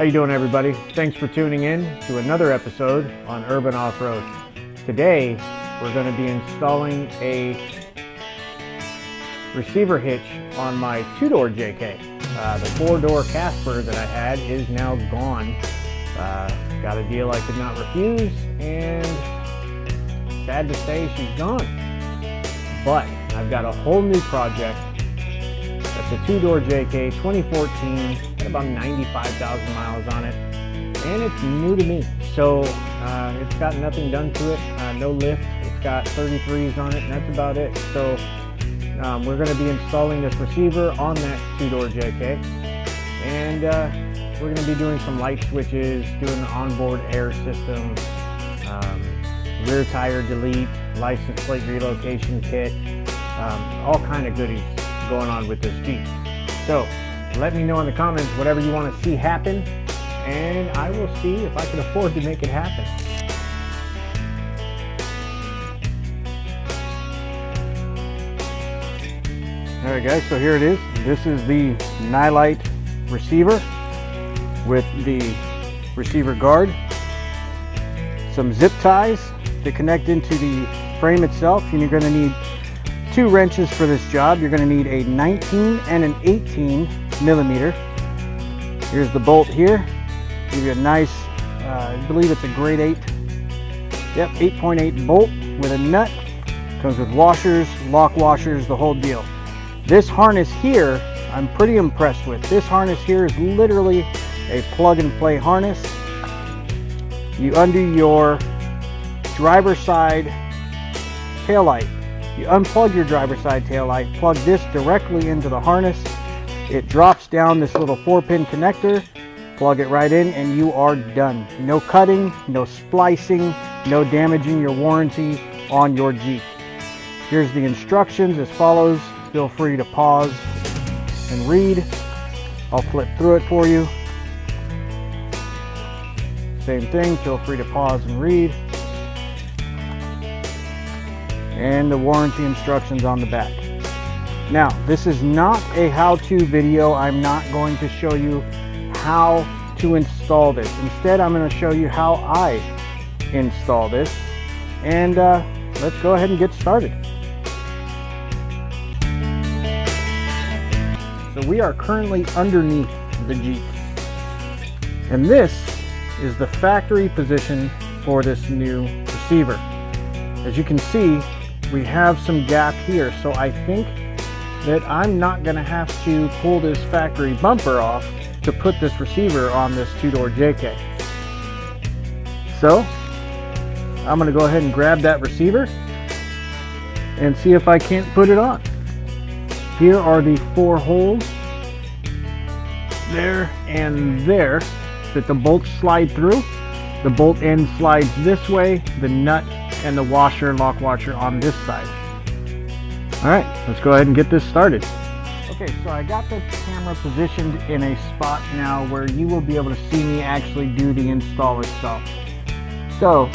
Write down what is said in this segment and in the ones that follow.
you doing, everybody? Thanks for tuning in to another episode on Urban Off-Road. Today we're going to be installing a receiver hitch on my two-door JK. The four-door Casper that I had is now gone. Got a deal I could not refuse, and sad to say she's gone. But I've got a whole new project. That's a two-door JK 2014, got about 95,000 miles on it, and it's new to me. So it's got nothing done to it, no lift. It's got 33s on it, and that's about it. So we're going to be installing this receiver on that two-door JK, and we're going to be doing some light switches, doing the onboard air system, rear tire delete, license plate relocation kit, all kind of goodies going on with this Jeep. So let me know in the comments whatever you want to see happen, and I will see if I can afford to make it happen. Alright guys, so here it is. This is the Nilight receiver with the receiver guard, some zip ties to connect into the frame itself, and you're going to need two wrenches for this job. You're going to need a 19 and an 18 millimeter. Here's the bolt here. Give you a nice, I believe it's a grade 8. Yep, 8.8 bolt with a nut. Comes with washers, lock washers, the whole deal. This harness here, I'm pretty impressed with. This harness here is literally a plug and play harness. You undo your driver's side taillight. You unplug your driver's side taillight, plug this directly into the harness. It drops down this little 4-pin connector, plug it right in, and you are done. No cutting, no splicing, no damaging your warranty on your Jeep. Here's the instructions as follows. Feel free to pause and read. I'll flip through it for you. Same thing, feel free to pause and read. And the warranty instructions on the back. Now, this is not a how-to video. I'm not going to show you how to install this. Instead, I'm going to show you how I install this. And let's go ahead and get started. So we are currently underneath the Jeep. And this is the factory position for this new receiver. As you can see, we have some gap here, so I think that I'm not going to have to pull this factory bumper off to put this receiver on this two-door JK. So I'm going to go ahead and grab that receiver and see if I can't put it on. Here are the 4 holes, there and there, that the bolts slide through. The bolt end slides this way, the nut and the washer, lock washer on this side. Alright, let's go ahead and get this started. Okay, so I got the camera positioned in a spot now where you will be able to see me actually do the install itself. So,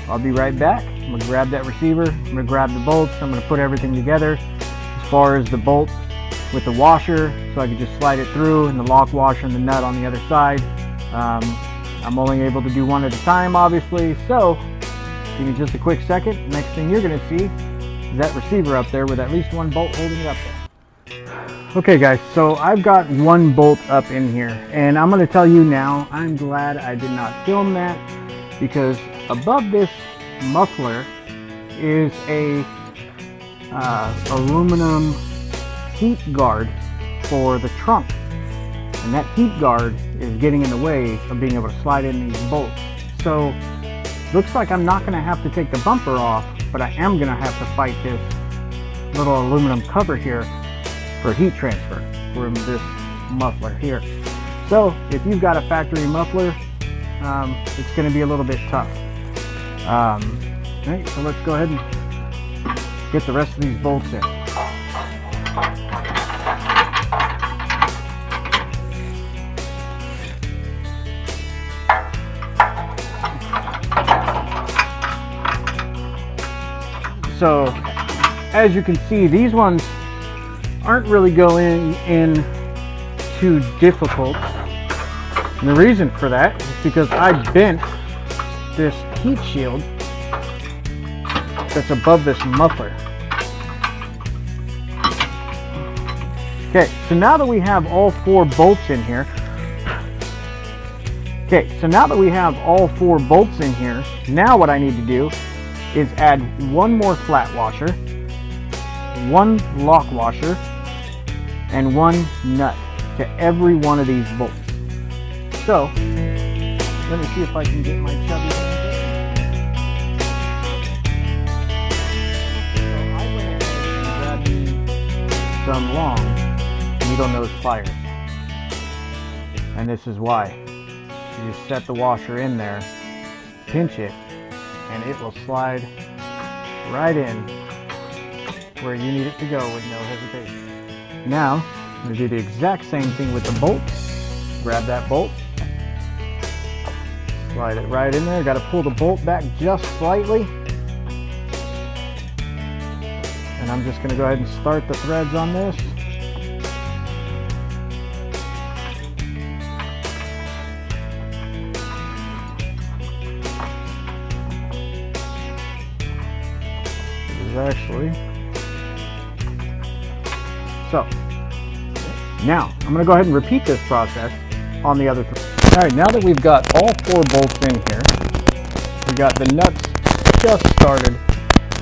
I'll be right back. I'm going to grab that receiver, I'm going to grab the bolts, I'm going to put everything together as far as the bolt with the washer, so I can just slide it through, and the lock washer and the nut on the other side. I'm only able to do one at a time, obviously, so give me just a quick second. Next thing you're going to see is that receiver up there with at least one bolt holding it up there. Okay guys, so I've got one bolt up in here, and I'm going to tell you now, I'm glad I did not film that, because above this muffler is a aluminum heat guard for the trunk, and that heat guard is getting in the way of being able to slide in these bolts. So looks like I'm not going to have to take the bumper off, but I am going to have to fight this little aluminum cover here for heat transfer from this muffler here. So if you've got a factory muffler, it's going to be a little bit tough. Alright, so let's go ahead and get the rest of these bolts in. So as you can see, these ones aren't really going in too difficult. And the reason for that is because I bent this heat shield that's above this muffler. Okay, so now that we have all 4 bolts in here, now what I need to do is add 1 more flat washer, 1 lock washer, and 1 nut to every one of these bolts. So, let me see if I can get my chubby hands in. So I went ahead and grabbed me some long needle nose pliers. And this is why. You just set the washer in there, pinch it, and it will slide right in where you need it to go with no hesitation. Now, I'm going to do the exact same thing with the bolt. Grab that bolt, slide it right in there. Got to pull the bolt back just slightly. And I'm just going to go ahead and start the threads on this. Actually, so now I'm going to go ahead and repeat this process on the other three. Alright, now that we've got all 4 bolts in here, we got the nuts just started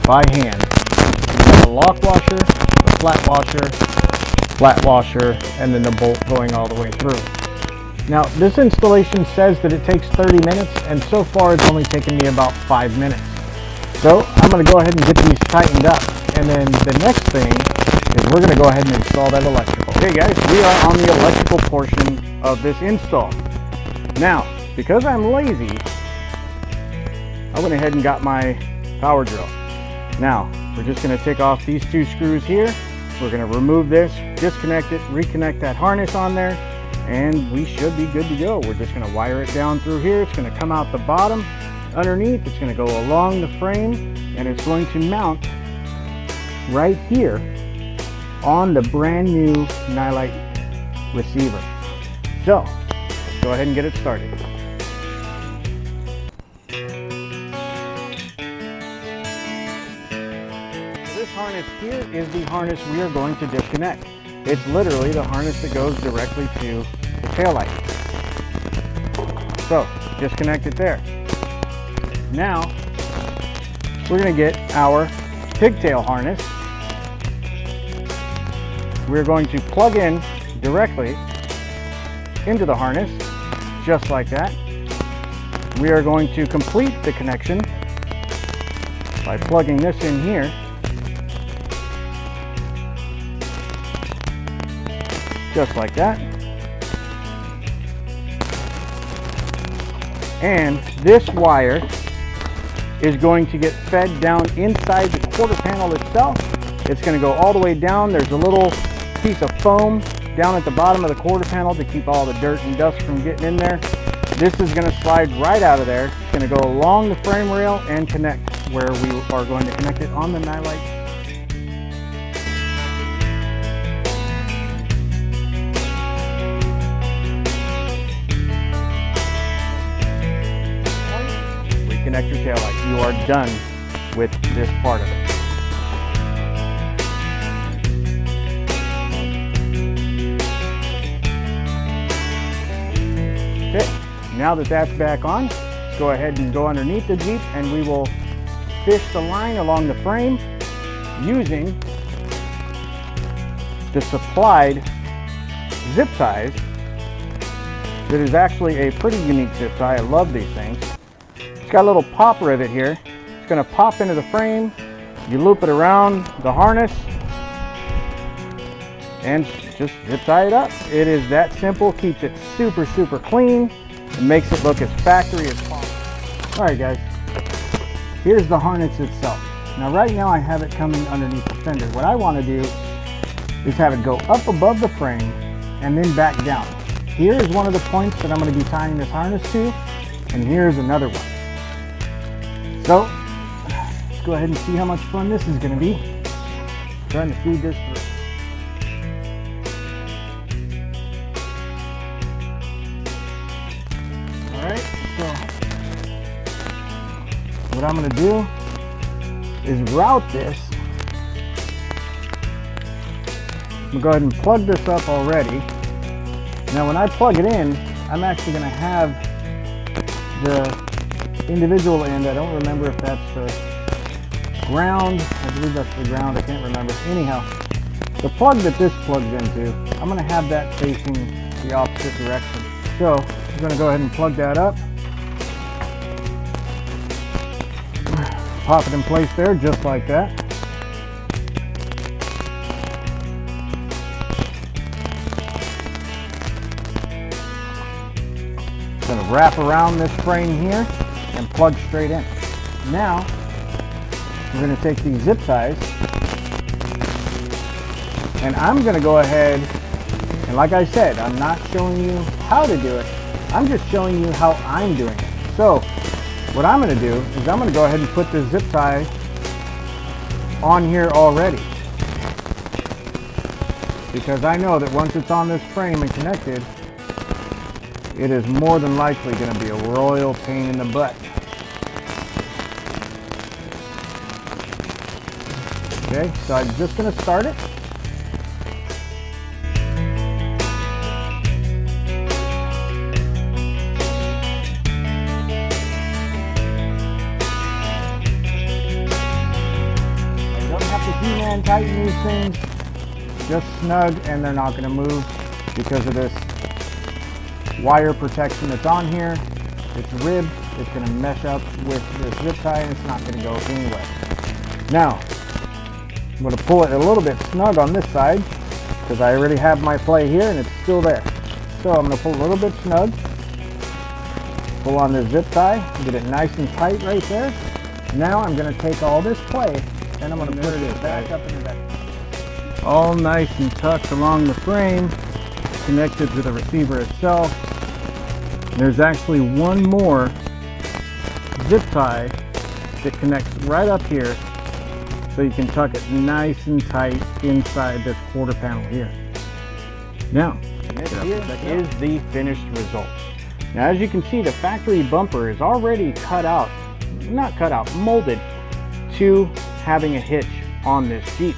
by hand. We got the lock washer, the flat washer, and then the bolt going all the way through. Now this installation says that it takes 30 minutes, and so far it's only taken me about 5 minutes. So I'm going to go ahead and get these tightened up, and then the next thing is we're going to go ahead and install that electrical. Okay guys, we are on the electrical portion of this install. Now, because I'm lazy, I went ahead and got my power drill. Now, we're just going to take off these 2 screws here. We're going to remove this, disconnect it, reconnect that harness on there, and we should be good to go. We're just going to wire it down through here. It's going to come out the bottom. Underneath, it's going to go along the frame, and it's going to mount right here on the brand new Nilight receiver. So, let's go ahead and get it started. This harness here is the harness we are going to disconnect. It's literally the harness that goes directly to the taillight. So, disconnect it there. Now, we're going to get our pigtail harness. We're going to plug in directly into the harness, just like that. We are going to complete the connection by plugging this in here. Just like that. And this wire is going to get fed down inside the quarter panel itself. It's going to go all the way down. There's a little piece of foam down at the bottom of the quarter panel to keep all the dirt and dust from getting in there. This is going to slide right out of there. It's going to go along the frame rail and connect where we are going to connect it on the Nilight. Reconnect your taillight. You are done with this part of it. Okay, now that that's back on, let's go ahead and go underneath the Jeep and we will fish the line along the frame using the supplied zip ties. That is actually a pretty unique zip tie. I love these things. It's got a little pop rivet here. It's going to pop into the frame. You loop it around the harness and just zip tie it up. It is that simple. Keeps it super, super clean and makes it look as factory as possible. All right, guys. Here's the harness itself. Now, right now I have it coming underneath the fender. What I want to do is have it go up above the frame and then back down. Here is one of the points that I'm going to be tying this harness to, and here's another one. So, let's go ahead and see how much fun this is going to be. Trying to feed this through. what I'm going to do is route this. I'm going to go ahead and plug this up already. Now when I plug it in, I'm actually going to have the individual end. I don't remember if that's the ground. I believe that's the ground. I can't remember. Anyhow, the plug that this plugs into, I'm going to have that facing the opposite direction. So I'm going to go ahead and plug that up. Pop it in place there, just like that. Going to wrap around this frame here and plug straight in. Now we're going to take these zip ties and I'm going to go ahead and, like I said, I'm not showing you how to do it. I'm just showing you how I'm doing it. So what I'm going to do is I'm going to go ahead and put this zip tie on here already, because I know that once it's on this frame and connected, it is more than likely going to be a royal pain in the butt. Okay, so I'm just going to start it. And tighten these things just snug, and they're not going to move because of this wire protection that's on here. It's ribbed. It's going to mesh up with this zip tie and it's not going to go anywhere. Now I'm going to pull it a little bit snug on this side because I already have my play here and it's still there. So I'm going to pull a little bit snug, pull on this zip tie, get it nice and tight right there. Now I'm going to take all this play and I'm going to put it back up in the back. All nice and tucked along the frame, connected to the receiver itself. There's actually one more zip tie that connects right up here, so you can tuck it nice and tight inside this quarter panel here. Now, this here is the finished result. Now, as you can see, the factory bumper is already cut out, not cut out, molded to having a hitch on this Jeep.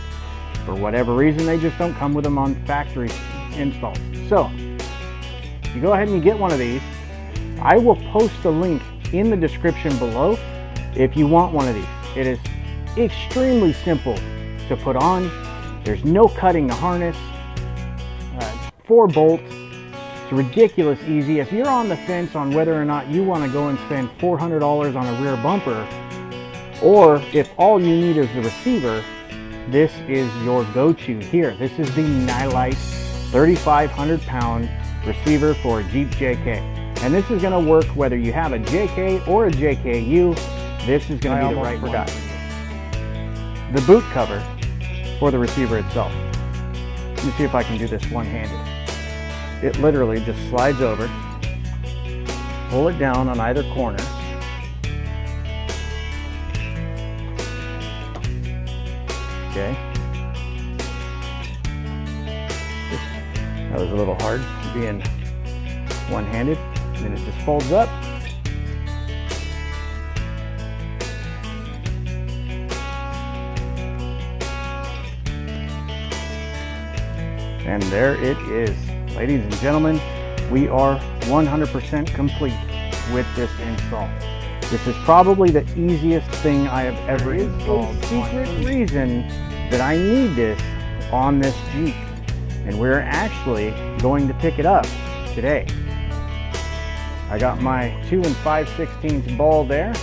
For whatever reason, they just don't come with them on factory installs. So you go ahead and you get one of these. I will post a link in the description below if you want one of these. It is extremely simple to put on. There's no cutting the harness. 4 bolts. It's ridiculous easy. If you're on the fence on whether or not you want to go and spend $400 on a rear bumper, or if all you need is the receiver, this is your go-to here. This is the Nilight 3,500 pound receiver for a Jeep JK. And this is going to work whether you have a JK or a JKU. This is going to be the right one. The boot cover for the receiver itself. Let me see if I can do this one-handed. It literally just slides over, pull it down on either corner, okay. That was a little hard being one-handed. And then it just folds up. And there it is. Ladies and gentlemen, we are 100% complete with this install. This is probably the easiest thing I have ever installed. There's a secret reason that I need this on this Jeep, and we're actually going to pick it up today. I got my 2 5/16 ball there.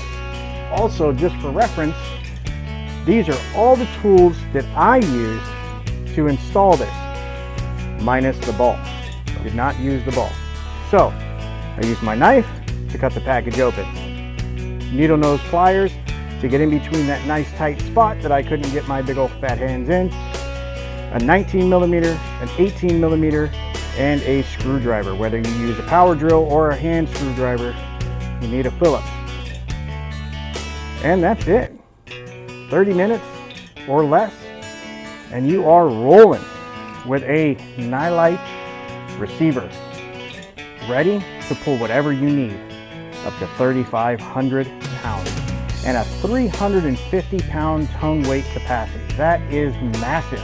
Also, just for reference, these are all the tools that I used to install this, minus the ball. Did not use the ball. So I used my knife to cut the package open, needle nose pliers to get in between that nice tight spot that I couldn't get my big old fat hands in, a 19mm, an 18mm, and a screwdriver. Whether you use a power drill or a hand screwdriver, you need a Phillips. And that's it. 30 minutes or less, and you are rolling with a Nilight receiver, ready to pull whatever you need, up to 3,500 pounds. and a 350-pound tone weight capacity. That is massive.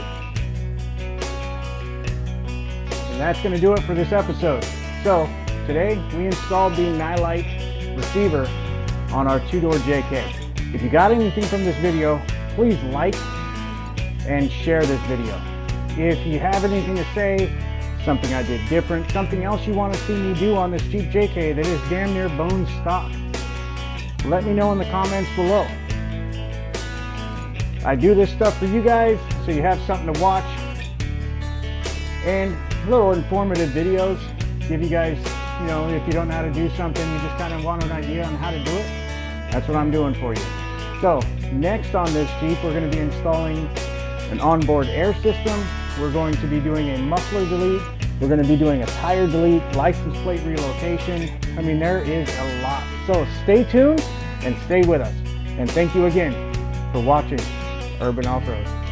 And that's going to do it for this episode. So today we installed the Nilight receiver on our two-door JK. If you got anything from this video, please like and share this video. If you have anything to say, something I did different, something else you want to see me do on this Jeep JK that is damn near bone stock, let me know in the comments below. I do this stuff for you guys so you have something to watch, and little informative videos, give you guys, you know, if you don't know how to do something, you just kind of want an idea on how to do it. That's what I'm doing for you. So next on this Jeep, we're going to be installing an onboard air system. We're going to be doing a muffler delete. We're going to be doing a tire delete, license plate relocation. I mean, there is a lot. So stay tuned and stay with us. And thank you again for watching Urban Off-Road.